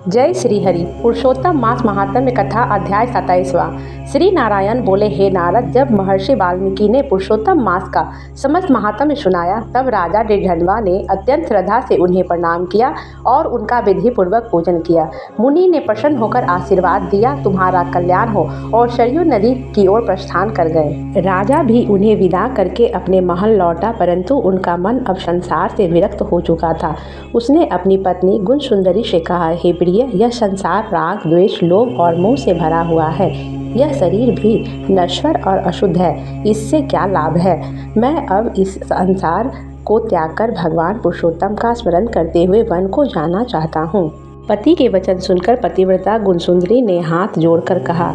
जय श्री हरि। पुरुषोत्तम मास महात्म्य कथा अध्याय 27वां। श्री नारायण बोले, हे नारद, जब महर्षि वाल्मीकि ने पुरुषोत्तम मास का समस्त महात्म्य सुनाया, तब राजा निर्झंडवा ने अत्यंत श्रद्धा से उन्हें प्रणाम किया और उनका विधि पूर्वक पूजन किया। मुनि ने प्रसन्न होकर आशीर्वाद दिया, तुम्हारा कल्याण हो, और सरयू नदी की ओर प्रस्थान कर गए। राजा भी उन्हें विदा करके अपने महल लौटा, परंतु उनका मन अब संसार से विरक्त हो चुका था। उसने अपनी पत्नी गुण सुंदरी से कहा, हे प्रिय, यह संसार राग, द्वेष, लोभ और मोह से भरा हुआ है। यह शरीर भी नश्वर और अशुद्ध है। इससे क्या लाभ है? मैं अब इस संसार को त्याग कर भगवान पुरुषोत्तम का स्मरण करते हुए वन को जाना चाहता हूँ। पति के वचन सुनकर पतिव्रता गुणसुंदरी ने हाथ जोड़कर कहा,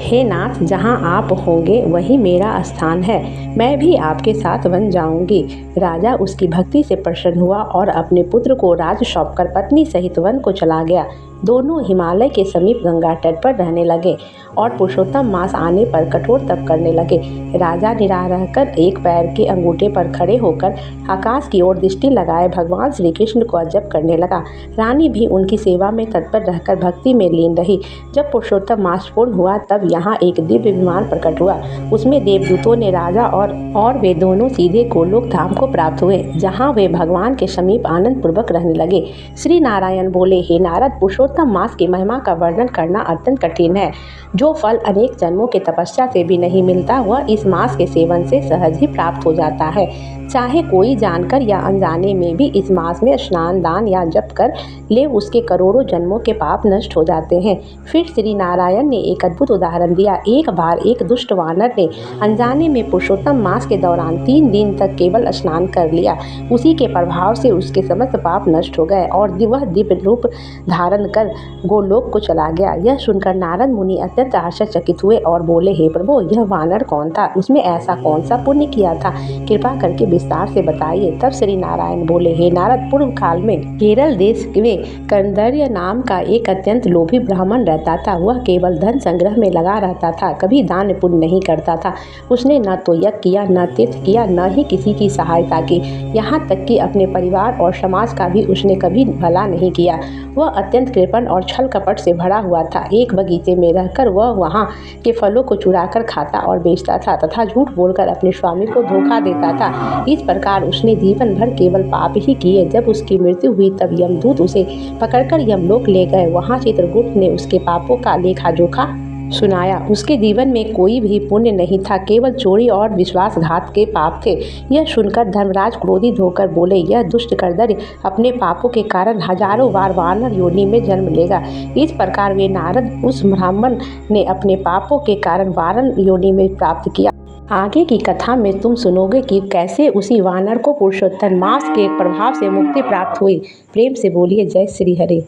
हे नाथ, जहाँ आप होंगे वहीं मेरा स्थान है। मैं भी आपके साथ वन जाऊंगी। राजा उसकी भक्ति से प्रसन्न हुआ और अपने पुत्र को राज सौंपकर पत्नी सहित वन को चला गया। दोनों हिमालय के समीप गंगा तट पर रहने लगे और पुरुषोत्तम मास आने पर कठोर तप करने लगे। राजा निराह रहकर एक पैर के अंगूठे पर खड़े होकर आकाश की ओर दृष्टि लगाए भगवान श्री कृष्ण को जप करने लगा। रानी भी उनकी सेवा में तत्पर रहकर भक्ति में लीन रही। जब पुरुषोत्तम मास पूर्ण हुआ, तब यहाँ एक दिव्य विमान प्रकट हुआ। उसमें देवदूतों ने राजा और वे दोनों सीधे गोलोक धाम को प्राप्त हुए, जहाँ वे भगवान के समीप आनंद पूर्वक रहने लगे। श्री नारायण बोले, हे नारद, पुरुषोत्तम मास की महिमा का वर्णन करना अत्यंत कठिन है। जो फल अनेक जन्मों के तपस्या से भी नहीं मिलता, वह इस मास के सेवन से सहज ही प्राप्त हो जाता है। चाहे कोई जानकर या अनजाने में भी इस मास में स्नान, दान या जप कर ले, उसके करोड़ों जन्मों के पाप नष्ट हो जाते हैं। फिर श्री नारायण ने एक अद्भुत उदाहरण दिया। एक बार एक दुष्ट वानर ने अनजाने में पुरुषोत्तम मास के दौरान 3 दिन तक केवल स्नान कर लिया। उसी के प्रभाव से उसके समस्त पाप नष्ट हो गए और वह दिव्य रूप धारण कर गोलोक को चला गया। यह सुनकर नारद मुनि अत्यंत आश्चर्यचकित हुए और बोले, हे प्रभु, यह वानर कौन था? उसमें ऐसा कौन सा पुण्य किया था? कृपा करके विस्तार से बताइए। तब श्री नारायण बोले, हे नारद, पूर्व काल में केरल देश में कंदर्य नाम का एक अत्यंत लोभी ब्राह्मण रहता था। वह केवल धन संग्रह में लगा रहता था, कभी दान पुण्य नहीं करता था। उसने न तो यज्ञ किया, न तीर्थ किया, न ही किसी की सहायता की। यहाँ तक कि अपने परिवार और समाज का भी उसने कभी भला नहीं किया। वह अत्यंत कृपण और छल कपट से भरा हुआ था। एक बगीचे में रहकर वह वहाँ के फलों को चुराकर खाता और बेचता था तथा झूठ बोलकर अपने स्वामी को धोखा देता था। इस प्रकार उसने जीवन भर केवल पाप ही किए। जब उसकी मृत्यु हुई, तब यमदूत उसे पकड़कर यमलोक ले गए। वहाँ चित्रगुप्त ने उसके पापों का लेखा जोखा सुनाया। उसके जीवन में कोई भी पुण्य नहीं था, केवल चोरी और विश्वासघात के पाप थे। यह सुनकर धर्मराज क्रोधित होकर बोले, यह दुष्ट कंदर्य अपने पापों के कारण हजारों बार वानर योनि में जन्म लेगा। इस प्रकार वे नारद, उस ब्राह्मण ने अपने पापों के कारण वानर योनि में प्राप्त किया। आगे की कथा में तुम सुनोगे कि कैसे उसी वानर को पुरुषोत्तम मास के प्रभाव से मुक्ति प्राप्त हुई। प्रेम से बोलिए जय श्री हरि।